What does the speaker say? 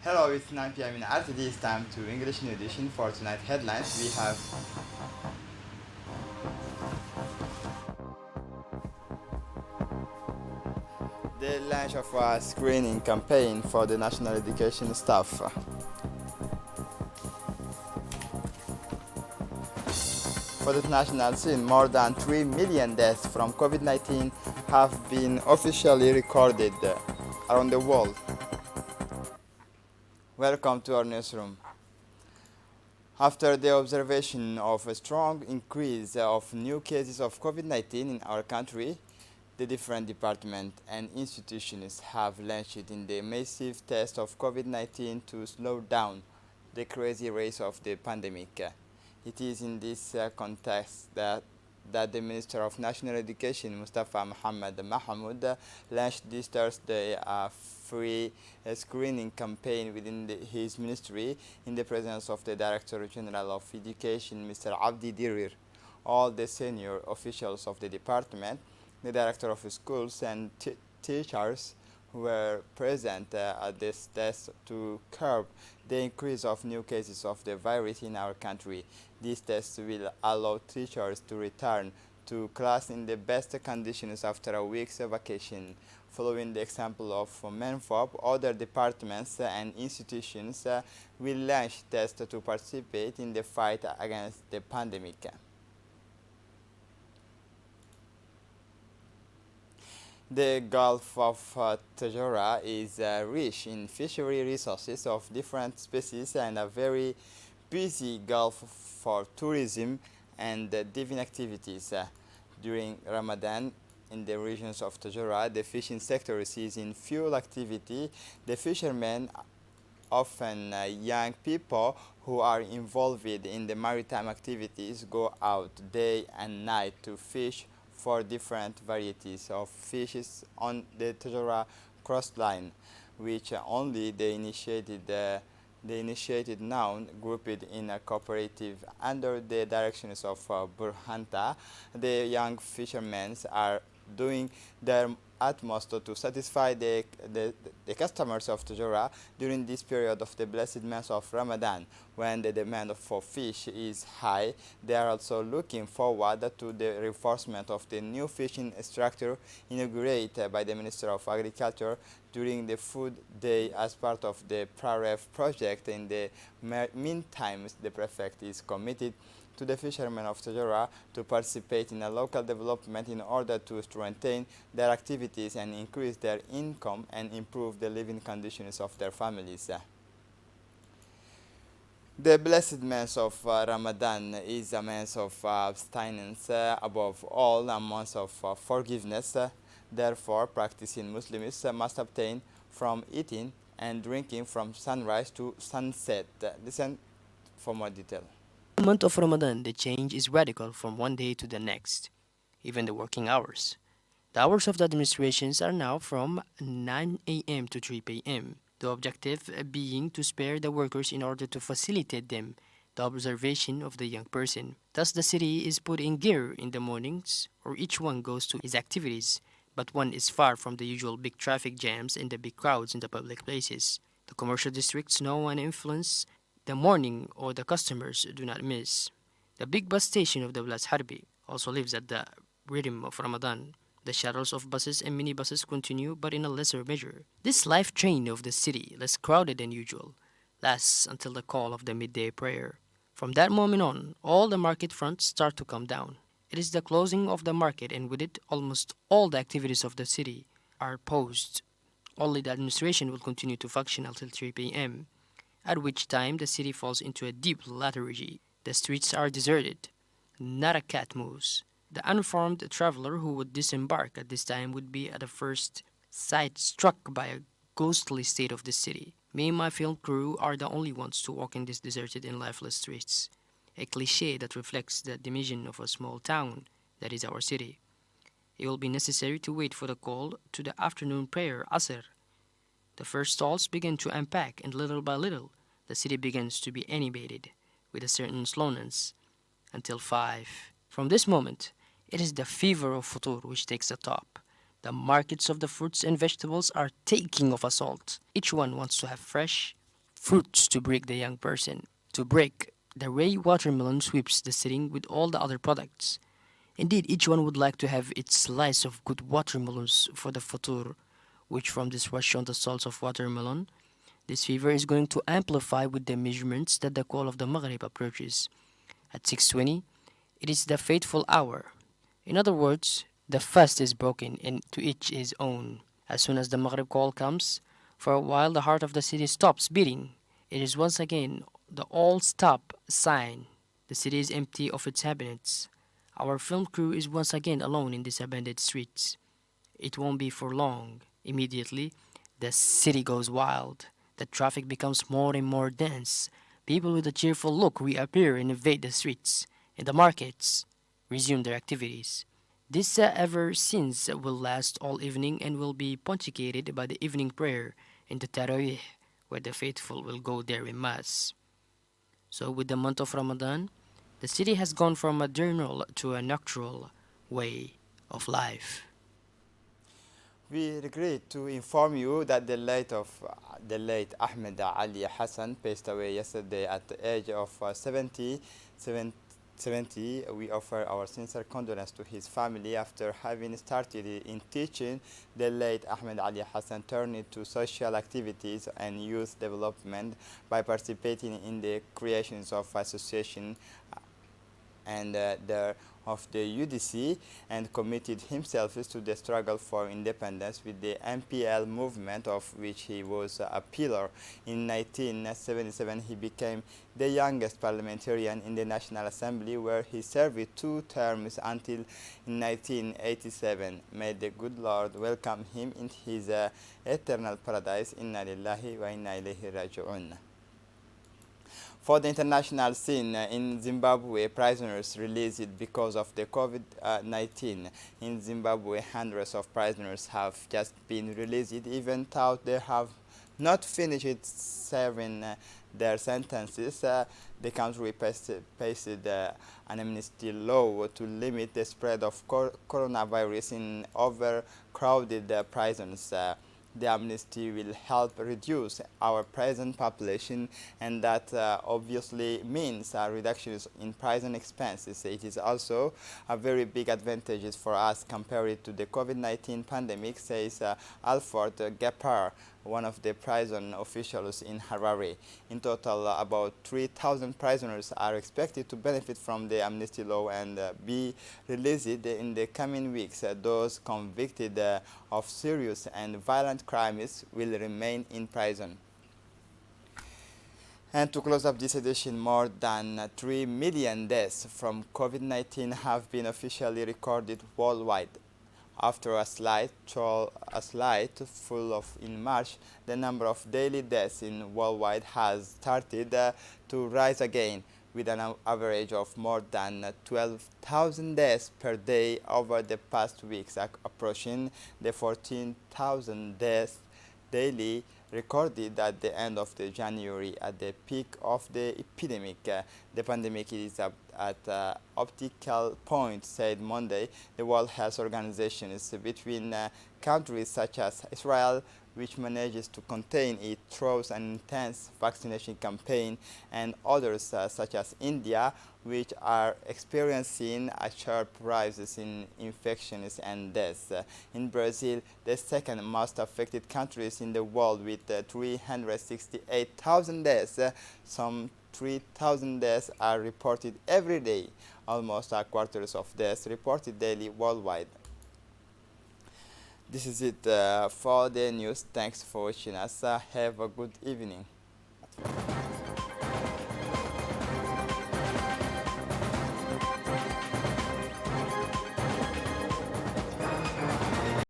Hello, it's 9 p.m. in RTD. It's time to English New Edition for tonight headlines. We have the launch of a screening campaign for the national education staff. For the national scene, more than 3 million deaths from COVID-19 have been officially recorded around the world. Welcome to our newsroom. After the observation of a strong increase of new cases of COVID-19 in our country, the different departments and institutions have launched in the massive test of COVID-19 to slow down the crazy race of the pandemic. It is in this context that the Minister of National Education, Mustafa Mohammed Mahmoud, launched this Thursday a free screening campaign within his ministry in the presence of the Director General of Education, Mr. Abdi Dirir. All the senior officials of the department, the director of schools, and teachers were present at this test to curb the increase of new cases of the virus in our country. These tests will allow teachers to return to class in the best conditions after a week's vacation. Following the example of MENFOP, other departments and institutions will launch tests to participate in the fight against the pandemic. The Gulf of Tajora is rich in fishery resources of different species and a very busy gulf for tourism and diving activities. During Ramadan, in the regions of Tajora, the fishing sector is in full activity. The fishermen, often young people who are involved in the maritime activities, go out day and night to fish for different varieties of fishes on the Tajora coastline, which only the initiated now grouped in a cooperative under the directions of Burhanta. The young fishermen are doing their utmost to satisfy the customers of Tajora during this period of the blessed month of Ramadan, when the demand for fish is high. They are also looking forward to the reinforcement of the new fishing structure inaugurated by the Minister of Agriculture during the Food Day as part of the PRAREF project. In the meantime, the prefect is committed to the fishermen of Tajora to participate in a local development in order to strengthen their activities and increase their income and improve the living conditions of their families. The blessed month of Ramadan is a month of abstinence, above all a month of forgiveness. Therefore, practicing Muslims must abstain from eating and drinking from sunrise to sunset. Listen for more detail. The month of Ramadan, the change is radical from one day to the next, even the working hours. The hours of the administrations are now from 9 a.m. to 3 p.m., the objective being to spare the workers in order to facilitate them the observation of the young person. Thus, the city is put in gear in the mornings, or each one goes to his activities, but one is far from the usual big traffic jams and the big crowds in the public places. The commercial districts know and influence the morning or the customers do not miss. The big bus station of the Blas Harbi also lives at the rhythm of Ramadan. The shuttles of buses and minibuses continue, but in a lesser measure. This life train of the city, less crowded than usual, lasts until the call of the midday prayer. From that moment on, all the market fronts start to come down. It is the closing of the market, and with it, almost all the activities of the city are paused. Only the administration will continue to function until 3 p.m., at which time the city falls into a deep lethargy. The streets are deserted. Not a cat moves. The uninformed traveler who would disembark at this time would be at the first sight struck by a ghostly state of the city. Me and my film crew are the only ones to walk in these deserted and lifeless streets, a cliche that reflects the dimension of a small town that is our city. It will be necessary to wait for the call to the afternoon prayer, Asr. The first stalls begin to unpack, and little by little, the city begins to be animated with a certain slowness until 5. From this moment, it is the fever of futur which takes the top. The markets of the fruits and vegetables are taking of assault. Each one wants to have fresh, fruits to break the young person. To break, the ray watermelon sweeps the sitting with all the other products. Indeed, each one would like to have its slice of good watermelons for the futur, which from this rush on the salts of watermelon, this fever is going to amplify with the measurements that the call of the Maghrib approaches. At 6:20, it is the fateful hour. In other words, the fast is broken and to each his own. As soon as the Maghrib call comes, for a while the heart of the city stops beating. It is once again the all stop sign. The city is empty of its inhabitants. Our film crew is once again alone in these abandoned streets. It won't be for long. Immediately, the city goes wild. The traffic becomes more and more dense. People with a cheerful look reappear and invade the streets, and the markets resume their activities. This ever since will last all evening and will be punctuated by the evening prayer in the Tarawih, where the faithful will go there in mass. So, with the month of Ramadan, the city has gone from a diurnal to a nocturnal way of life. We regret to inform you that the late Ahmed Ali Hassan passed away yesterday at the age of 70. We offer our sincere condolence to his family after having started in teaching. The late Ahmed Ali Hassan turned to social activities and youth development by participating in the creations of associations and of the UDC, and committed himself to the struggle for independence with the MPL movement, of which he was a pillar. In 1977, he became the youngest parliamentarian in the National Assembly, where he served 2 terms until 1987. May the good Lord welcome him in his eternal paradise. Inna lillahi wa inna ilayhi raji'un. For the international scene, in Zimbabwe, prisoners released because of the COVID-19. In Zimbabwe, hundreds of prisoners have just been released, even though they have not finished serving their sentences. The country passed an amnesty law to limit the spread of coronavirus in overcrowded prisons. The amnesty will help reduce our prison population, and that obviously means reductions in prison expenses. It is also a very big advantage for us compared to the COVID-19 pandemic, says Alfred Gepar, one of the prison officials in Harare. In total, about 3,000 prisoners are expected to benefit from the amnesty law and be released in the coming weeks. Those convicted of serious and violent crimes will remain in prison. And to close up this edition, more than 3 million deaths from COVID-19 have been officially recorded worldwide. After a slight fall off in March, the number of daily deaths in worldwide has started to rise again, with an average of more than 12,000 deaths per day over the past weeks, approaching the 14,000 deaths daily recorded at the end of the January at the peak of the epidemic. The pandemic is at optical point, said Monday the World Health Organization. Is between countries such as Israel, which manages to contain it through an intense vaccination campaign, and others such as India, which are experiencing a sharp rise in infections and deaths. In Brazil, the second most affected country in the world, with 368,000 deaths. Some 3,000 deaths are reported every day, almost a quarter of deaths reported daily worldwide. This is it for the news. Thanks for watching us. Have a good evening.